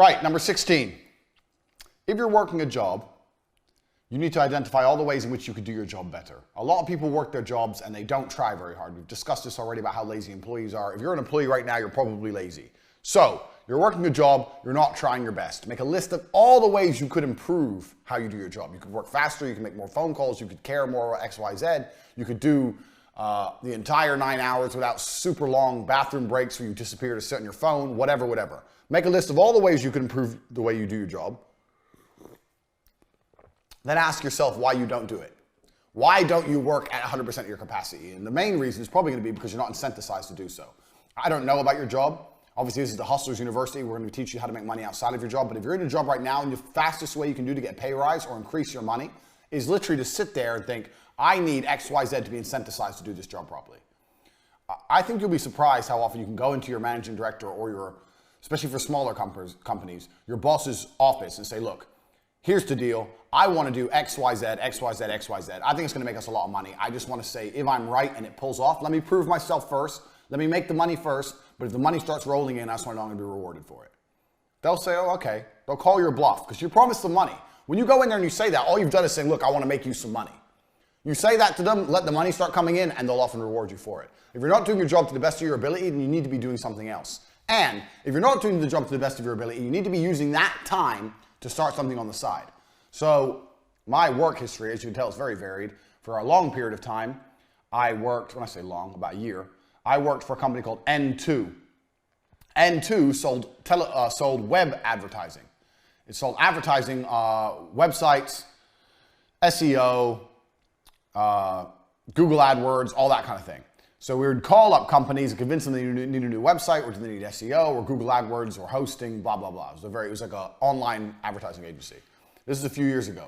Right, number 16. If you're working a job, you need to identify all the ways in which you could do your job better. A lot of people work their jobs and they don't try very hard. We've discussed this already about how lazy employees are. If you're an employee right now, you're probably lazy. So, you're working a job, you're not trying your best. Make a list of all the ways you could improve how you do your job. You could work faster, you can make more phone calls, you could care more about X, Y, Z. You could do the entire 9 hours without super long bathroom breaks where you disappear to sit on your phone, whatever. Make a list of all the ways you could improve the way you do your job. Then ask yourself why you don't do it. Why don't you work at 100% of your capacity? And the main reason is probably going to be because you're not incentivized to do so. I don't know about your job. Obviously, this is the Hustlers University. We're going to teach you how to make money outside of your job. But if you're in a job right now and the fastest way you can do to get a pay rise or increase your money is literally to sit there and think, I need X, Y, Z to be incentivized to do this job properly. I think you'll be surprised how often you can go into your managing director or your, especially for smaller companies, your boss's office and say, look, here's the deal. I want to do X, Y, Z, X, Y, Z, X, Y, Z. I think it's going to make us a lot of money. I just want to say, if I'm right and it pulls off, let me prove myself first. Let me make the money first. But if the money starts rolling in, that's when I'm going to be rewarded for it. They'll say, oh, okay. They'll call your bluff because you promised them money. When you go in there and you say that, all you've done is say, look, I want to make you some money. You say that to them, let the money start coming in, and they'll often reward you for it. If you're not doing your job to the best of your ability, then you need to be doing something else. And if you're not doing the job to the best of your ability, you need to be using that time to start something on the side. So my work history, as you can tell, is very varied. For a long period of time, I worked, when I say long, about a year, I worked for a company called N2. N2 sold web advertising. It sold advertising, websites, SEO, Google AdWords, all that kind of thing. So we would call up companies and convince them they need a new website, or they need SEO, or Google AdWords, or hosting, blah, blah, blah. It was like an online advertising agency. This is a few years ago.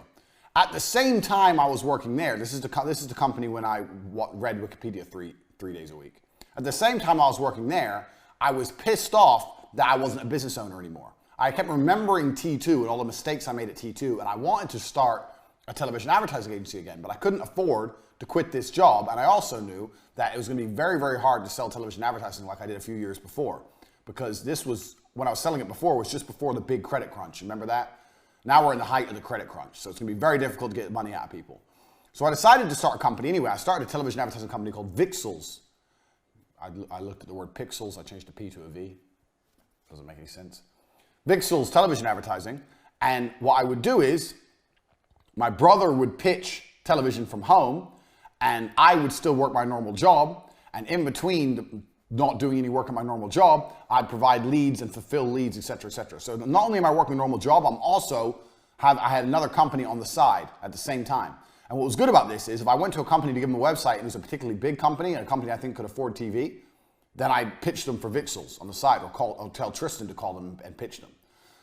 At the same time I was working there, this is the company when I read Wikipedia three days a week. At the same time I was working there, I was pissed off that I wasn't a business owner anymore. I kept remembering T2 and all the mistakes I made at T2, and I wanted to start a television advertising agency again, but I couldn't afford to quit this job, and I also knew that it was going to be very, very hard to sell television advertising like I did a few years before, because this was, when I was selling it before, was just before the big credit crunch. Remember that? Now we're in the height of the credit crunch, so it's going to be very difficult to get money out of people. So I decided to start a company anyway. I started a television advertising company called Vixels. I looked at the word pixels, I changed the P to a V. Doesn't make any sense. Vixels television advertising, and what I would do is, my brother would pitch television from home, and I would still work my normal job, and in between not doing any work in my normal job, I'd provide leads and fulfill leads, etc., etc. So not only am I working a normal job, I had another company on the side at the same time. And what was good about this is if I went to a company to give them a website and it was a particularly big company and a company I think could afford TV, then I'd pitch them for Vixels on the side, or tell Tristan to call them and pitch them.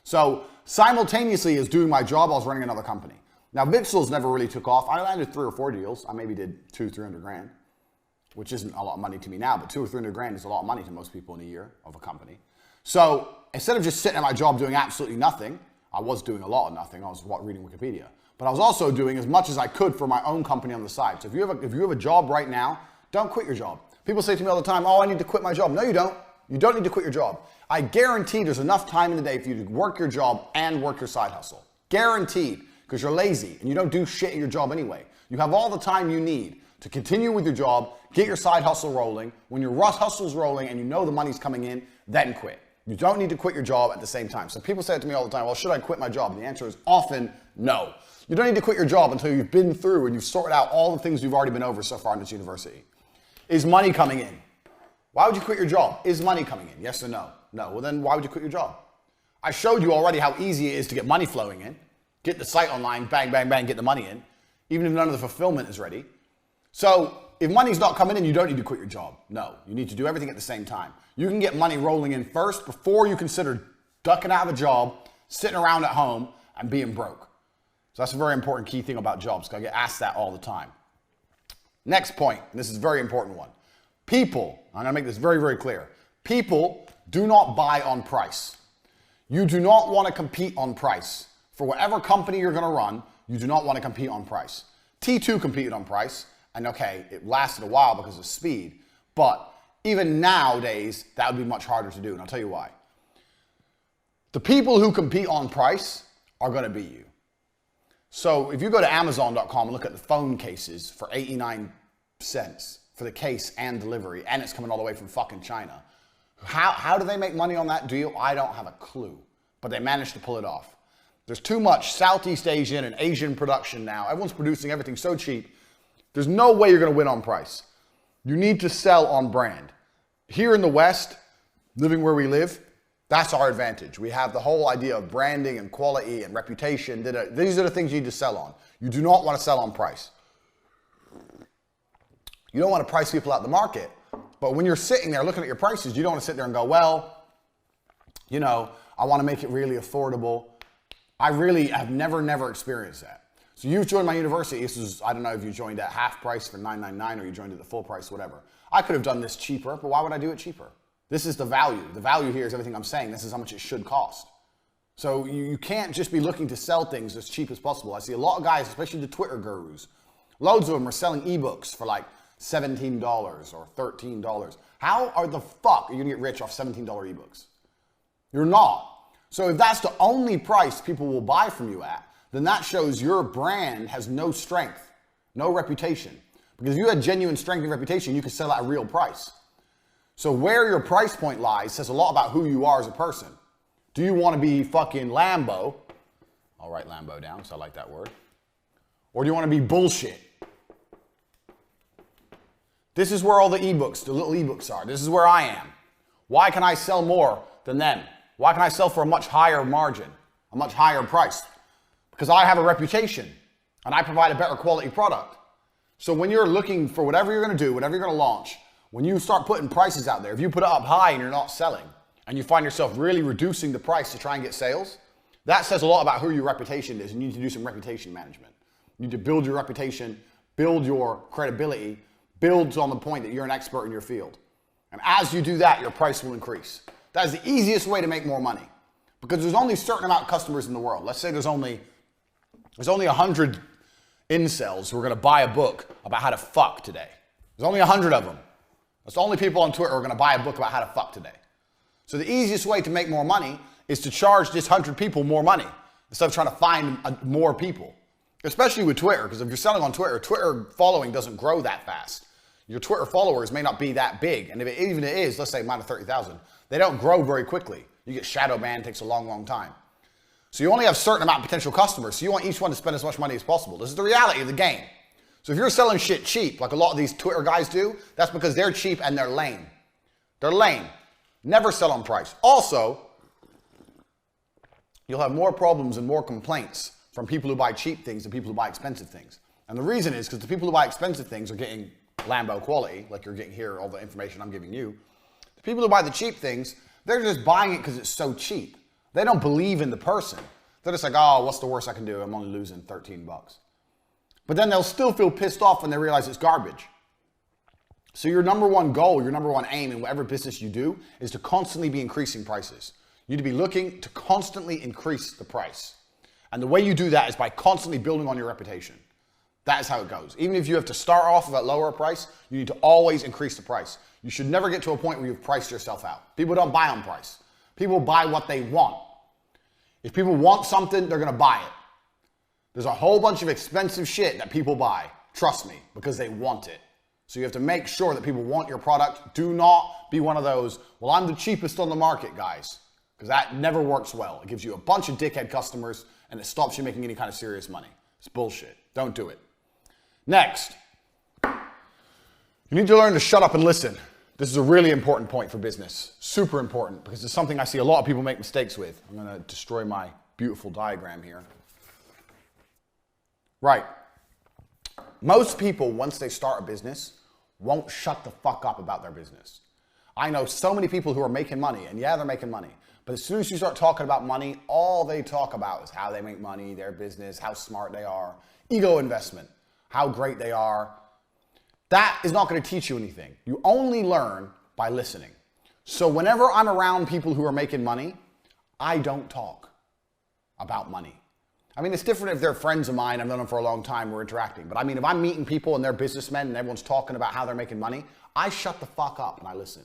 So simultaneously as doing my job, I was running another company. Now Vixels never really took off. I landed 3 or 4 deals. I maybe did 200-300 grand, which isn't a lot of money to me now, but 200 or 300 grand is a lot of money to most people in a year of a company. So instead of just sitting at my job doing absolutely nothing, I was doing a lot of nothing. I was reading Wikipedia, but I was also doing as much as I could for my own company on the side. So if you have a job right now, don't quit your job. People say to me all the time, oh, I need to quit my job. No, you don't. You don't need to quit your job. I guarantee there's enough time in the day for you to work your job and work your side hustle. Guaranteed, because you're lazy and you don't do shit at your job anyway. You have all the time you need to continue with your job, get your side hustle rolling. When your hustle's rolling and you know the money's coming in, then quit. You don't need to quit your job at the same time. So people say it to me all the time, well, should I quit my job? And the answer is often no. You don't need to quit your job until you've been through and you've sorted out all the things you've already been over so far in this university. Is money coming in? Why would you quit your job? Is money coming in? Yes or no? No. Well, then why would you quit your job? I showed you already how easy it is to get money flowing in. Get the site online, bang, bang, bang, get the money in, even if none of the fulfillment is ready. So if money's not coming in, you don't need to quit your job. No, you need to do everything at the same time. You can get money rolling in first before you consider ducking out of a job, sitting around at home, and being broke. So that's a very important key thing about jobs, because I get asked that all the time. Next point, and this is a very important one. People, I'm going to make this very, very clear. People do not buy on price. You do not want to compete on price. For whatever company you're going to run, you do not want to compete on price. T2 competed on price, and okay, it lasted a while because of speed, but even nowadays, that would be much harder to do, and I'll tell you why. The people who compete on price are going to beat you. So if you go to Amazon.com and look at the phone cases for 89 cents for the case and delivery, and it's coming all the way from fucking China, how do they make money on that deal? I don't have a clue, but they managed to pull it off. There's too much Southeast Asian and Asian production now. Everyone's producing everything so cheap. There's no way you're going to win on price. You need to sell on brand. Here in the West, living where we live, that's our advantage. We have the whole idea of branding and quality and reputation. These are the things you need to sell on. You do not want to sell on price. You don't want to price people out the market, but when you're sitting there looking at your prices, you don't want to sit there and go, well, you know, I want to make it really affordable. I really have never experienced that. So you've joined my university. This is, I don't know if you joined at half price for $9.99 or you joined at the full price, whatever. I could have done this cheaper, but why would I do it cheaper? This is the value. The value here is everything I'm saying. This is how much it should cost. So you can't just be looking to sell things as cheap as possible. I see a lot of guys, especially the Twitter gurus, loads of them are selling ebooks for like $17 or $13. How are the fuck are you gonna get rich off $17 ebooks? You're not. So if that's the only price people will buy from you at, then that shows your brand has no strength, no reputation. Because if you had genuine strength and reputation, you could sell at a real price. So where your price point lies says a lot about who you are as a person. Do you want to be fucking Lambo? I'll write Lambo down, so I like that word. Or do you want to be bullshit? This is where all the ebooks, the little ebooks are. This is where I am. Why can I sell more than them? Why can I sell for a much higher margin, a much higher price? Because I have a reputation and I provide a better quality product. So when you're looking for whatever you're going to do, whatever you're going to launch, when you start putting prices out there, if you put it up high and you're not selling, and you find yourself really reducing the price to try and get sales, that says a lot about who your reputation is. You need to do some reputation management. You need to build your reputation, build your credibility, build on the point that you're an expert in your field. And as you do that, your price will increase. That is the easiest way to make more money, because there's only a certain amount of customers in the world. Let's say there's only 100 incels who are going to buy a book about how to fuck today. There's only 100 of them. That's the only people on Twitter who are going to buy a book about how to fuck today. So the easiest way to make more money is to charge this 100 people more money instead of trying to find more people, especially with Twitter, because if you're selling on Twitter, Twitter following doesn't grow that fast. Your Twitter followers may not be that big, and if even it is, let's say minus 30,000, they don't grow very quickly. You get shadow banned, takes a long time. So you only have a certain amount of potential customers, so you want each one to spend as much money as possible. This is the reality of the game. So if you're selling shit cheap, like a lot of these Twitter guys do, that's because they're cheap and they're lame. They're lame. Never sell on price. Also, you'll have more problems and more complaints from people who buy cheap things than people who buy expensive things. And the reason is because the people who buy expensive things are getting Lambo quality, like you're getting here, all the information I'm giving you. The people who buy the cheap things, they're just buying it because it's so cheap. They don't believe in the person. They're just like, oh, what's the worst I can do? I'm only losing 13 bucks. But then they'll still feel pissed off when they realize it's garbage. So your number one goal, your number one aim in whatever business you do is to constantly be increasing prices. You need to be looking to constantly increase the price. And the way you do that is by constantly building on your reputation. That is how it goes. Even if you have to start off at a lower price, you need to always increase the price. You should never get to a point where you've priced yourself out. People don't buy on price. People buy what they want. If people want something, they're going to buy it. There's a whole bunch of expensive shit that people buy, trust me, because they want it. So you have to make sure that people want your product. Do not be one of those, well, I'm the cheapest on the market, guys, because that never works well. It gives you a bunch of dickhead customers and it stops you making any kind of serious money. It's bullshit. Don't do it. Next, you need to learn to shut up and listen. This is a really important point for business. Super important, because it's something I see a lot of people make mistakes with. I'm going to destroy my beautiful diagram here. Right. Most people, once they start a business, won't shut the fuck up about their business. I know so many people who are making money, and yeah, they're making money. But as soon as you start talking about money, all they talk about is how they make money, their business, how smart they are, ego investment, how great they are. That is not going to teach you anything. You only learn by listening. So whenever I'm around people who are making money, I don't talk about money. I mean, it's different if they're friends of mine, I've known them for a long time, we're interacting. But I mean, if I'm meeting people and they're businessmen and everyone's talking about how they're making money, I shut the fuck up and I listen.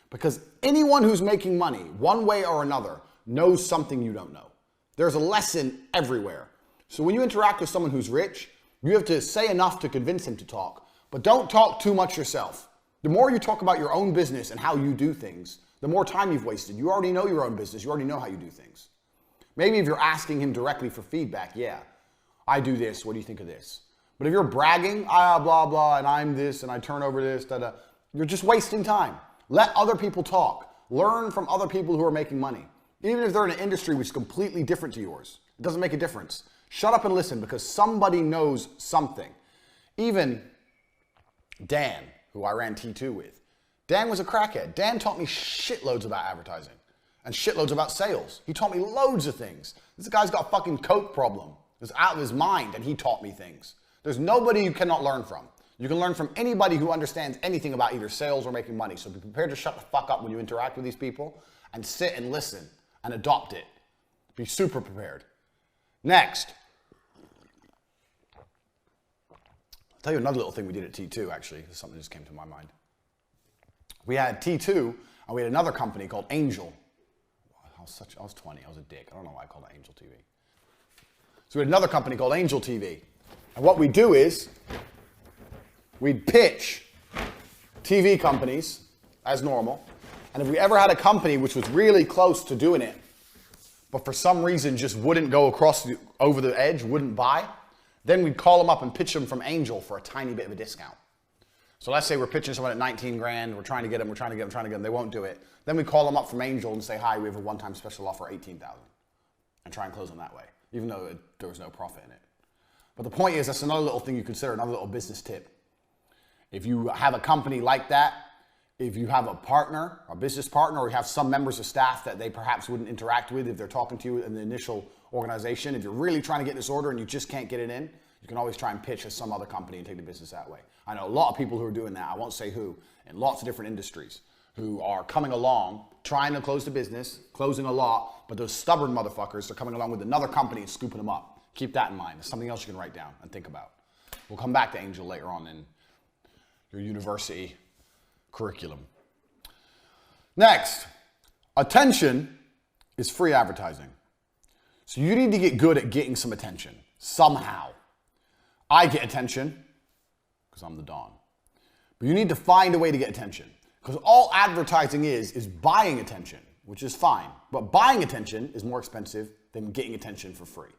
Because anyone who's making money, one way or another, knows something you don't know. There's a lesson everywhere. So when you interact with someone who's rich, you have to say enough to convince him to talk, but don't talk too much yourself. The more you talk about your own business and how you do things, the more time you've wasted. You already know your own business. You already know how you do things. Maybe if you're asking him directly for feedback, yeah, I do this. What do you think of this? But if you're bragging, blah, blah, and I'm this, and I turn over this, you're just wasting time. Let other people talk. Learn from other people who are making money. Even if they're in an industry which is completely different to yours, it doesn't make a difference. Shut up and listen because somebody knows something. Even Dan, who I ran T2 with, Dan was a crackhead. Dan taught me shitloads about advertising and shitloads about sales. He taught me loads of things. This guy's got a fucking coke problem. He's out of his mind and he taught me things. There's nobody you cannot learn from. You can learn from anybody who understands anything about either sales or making money. So be prepared to shut the fuck up when you interact with these people and sit and listen and adopt it. Be super prepared. Next. I'll tell you another little thing we did at T2 actually. This is something that just came to my mind. We had T2 and we had another company called Angel. I was 20, I was a dick. I don't know why I called it Angel TV. So we had another company called Angel TV. And what we do is, we'd pitch TV companies as normal. And if we ever had a company which was really close to doing it, but for some reason just wouldn't go over the edge, wouldn't buy, then we'd call them up and pitch them from Angel for a tiny bit of a discount. So let's say we're pitching someone at 19 grand, we're trying to get them, they won't do it. Then we call them up from Angel and say, hi, we have a one-time special offer, 18,000. And try and close them that way, even though there was no profit in it. But the point is, that's another little thing you consider, another little business tip. If you have a company like that, if you have a partner, a business partner, or you have some members of staff that they perhaps wouldn't interact with if they're talking to you in the initial organization, if you're really trying to get this order and you just can't get it in, you can always try and pitch as some other company and take the business that way. I know a lot of people who are doing that, I won't say who, in lots of different industries, who are coming along, trying to close the business, closing a lot, but those stubborn motherfuckers are coming along with another company and scooping them up. Keep that in mind. It's something else you can write down and think about. We'll come back to Angel later on in your university curriculum. Next, attention is free advertising. So you need to get good at getting some attention somehow. I get attention because I'm the Don. But you need to find a way to get attention because all advertising is buying attention, which is fine. But buying attention is more expensive than getting attention for free.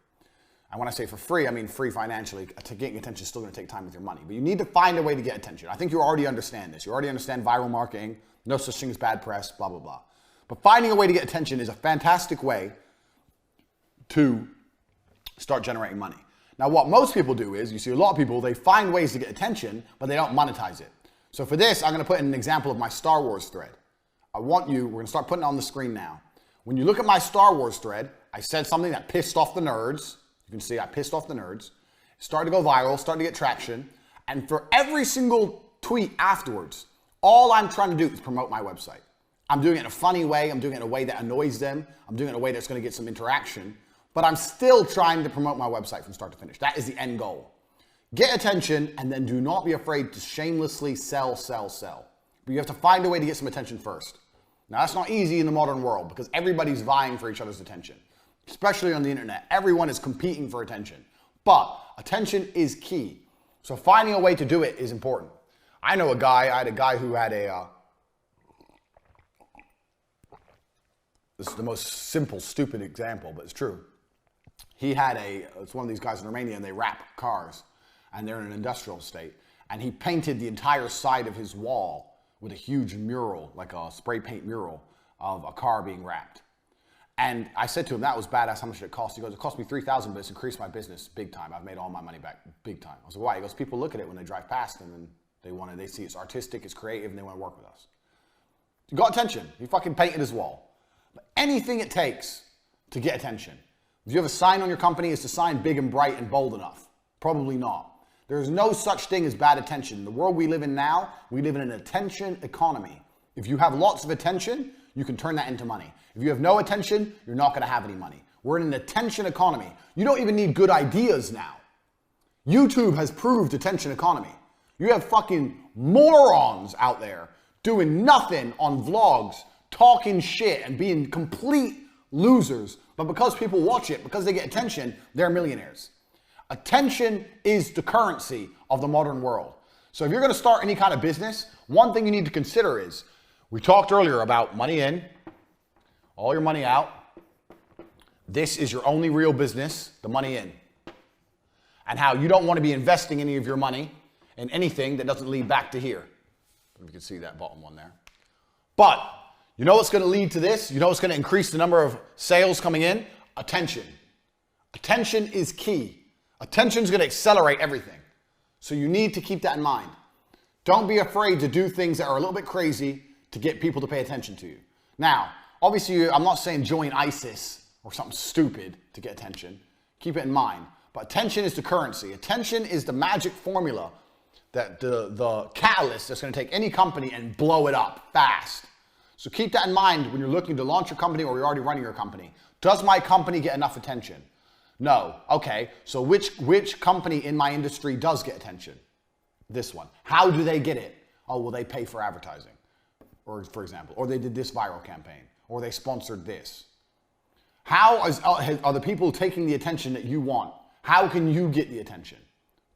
And when I say for free, I mean free financially. Getting attention is still going to take time with your money. But you need to find a way to get attention. I think you already understand this. You already understand viral marketing, no such thing as bad press, blah, blah, blah. But finding a way to get attention is a fantastic way to start generating money. Now, what most people do is, you see a lot of people, they find ways to get attention, but they don't monetize it. So for this, I'm going to put in an example of my Star Wars thread. We're going to start putting it on the screen now. When you look at my Star Wars thread, I said something that pissed off the nerds. You can see I pissed off the nerds. Started to go viral, started to get traction. And for every single tweet afterwards, all I'm trying to do is promote my website. I'm doing it in a funny way. I'm doing it in a way that annoys them. I'm doing it in a way that's going to get some interaction. But I'm still trying to promote my website from start to finish. That is the end goal. Get attention and then do not be afraid to shamelessly sell. But you have to find a way to get some attention first. Now, that's not easy in the modern world because everybody's vying for each other's attention. Especially on the internet. Everyone is competing for attention. But attention is key. So finding a way to do it is important. I had a guy who had this is the most simple, stupid example, but it's true. It's one of these guys in Romania and they wrap cars and they're in an industrial state. And he painted the entire side of his wall with a huge mural, like a spray paint mural of a car being wrapped. And I said to him, that was badass, how much did it cost? He goes, it cost me $3,000, but it's increased my business big time. I've made all my money back big time. I was like, why? He goes, people look at it when they drive past and then they see it's artistic, it's creative, and they want to work with us. He got attention. He fucking painted his wall. But anything it takes to get attention. If you have a sign on your company, is the sign big and bright and bold enough? Probably not. There's no such thing as bad attention. In the world we live in now, we live in an attention economy. If you have lots of attention, you can turn that into money. If you have no attention, you're not going to have any money. We're in an attention economy. You don't even need good ideas now. YouTube has proved attention economy. You have fucking morons out there doing nothing on vlogs, talking shit and being complete losers. But because people watch it, because they get attention, they're millionaires. Attention is the currency of the modern world. So if you're going to start any kind of business, one thing you need to consider is, we talked earlier about money in, all your money out. This is your only real business, the money in. And how you don't want to be investing any of your money in anything that doesn't lead back to here. If you can see that bottom one there. But you know what's going to lead to this? You know what's going to increase the number of sales coming in? Attention. Attention is key. Attention is going to accelerate everything. So you need to keep that in mind. Don't be afraid to do things that are a little bit crazy to get people to pay attention to you. Now, obviously, I'm not saying join ISIS or something stupid to get attention. Keep it in mind. But attention is the currency. Attention is the magic formula, that the catalyst that's going to take any company and blow it up fast. So keep that in mind when you're looking to launch your company or you're already running your company. Does my company get enough attention? No. Okay, so which company in my industry does get attention? This one. How do they get it? Oh, well, they pay for advertising, or for example, or they did this viral campaign, or they sponsored this. How are the people taking the attention that you want? How can you get the attention?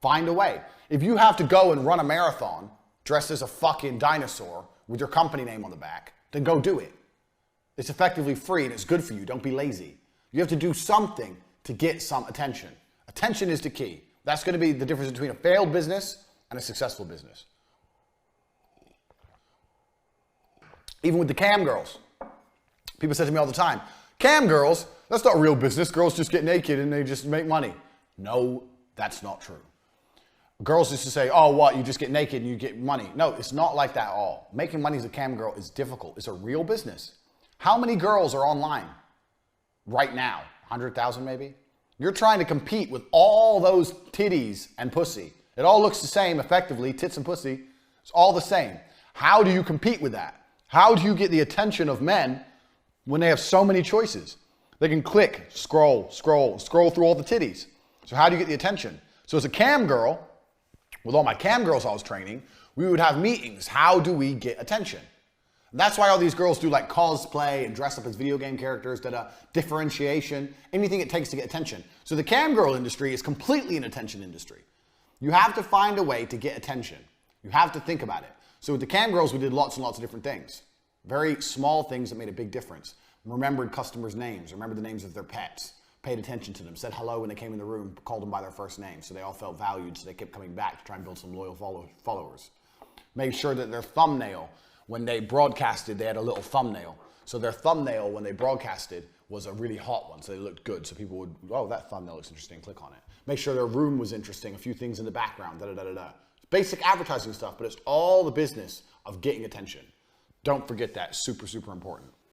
Find a way. If you have to go and run a marathon dressed as a fucking dinosaur with your company name on the back, then go do it. It's effectively free and it's good for you. Don't be lazy. You have to do something to get some attention. Attention is the key. That's going to be the difference between a failed business and a successful business. Even with the cam girls. People say to me all the time, cam girls, that's not real business. Girls just get naked and they just make money. No, that's not true. Girls used to say, oh, what, you just get naked and you get money. No, it's not like that at all. Making money as a cam girl is difficult. It's a real business. How many girls are online right now? 100,000 maybe? You're trying to compete with all those titties and pussy. It all looks the same effectively, tits and pussy. It's all the same. How do you compete with that? How do you get the attention of men when they have so many choices? They can click, scroll through all the titties. So how do you get the attention? So as a cam girl, with all my cam girls I was training, we would have meetings. How do we get attention? And that's why all these girls do like cosplay and dress up as video game characters, differentiation, anything it takes to get attention. So the cam girl industry is completely an attention industry. You have to find a way to get attention. You have to think about it. So with the cam girls, we did lots and lots of different things. Very small things that made a big difference. Remembered customers' names, remembered the names of their pets, paid attention to them, said hello when they came in the room, called them by their first name, so they all felt valued, so they kept coming back to try and build some loyal followers. Made sure that their thumbnail, when they broadcasted, they had a little thumbnail. So their thumbnail, when they broadcasted, was a really hot one, so they looked good. So people would, oh, that thumbnail looks interesting, click on it. Make sure their room was interesting, a few things in the background, da-da-da-da-da. Basic advertising stuff, but it's all the business of getting attention. Don't forget that, super, super important.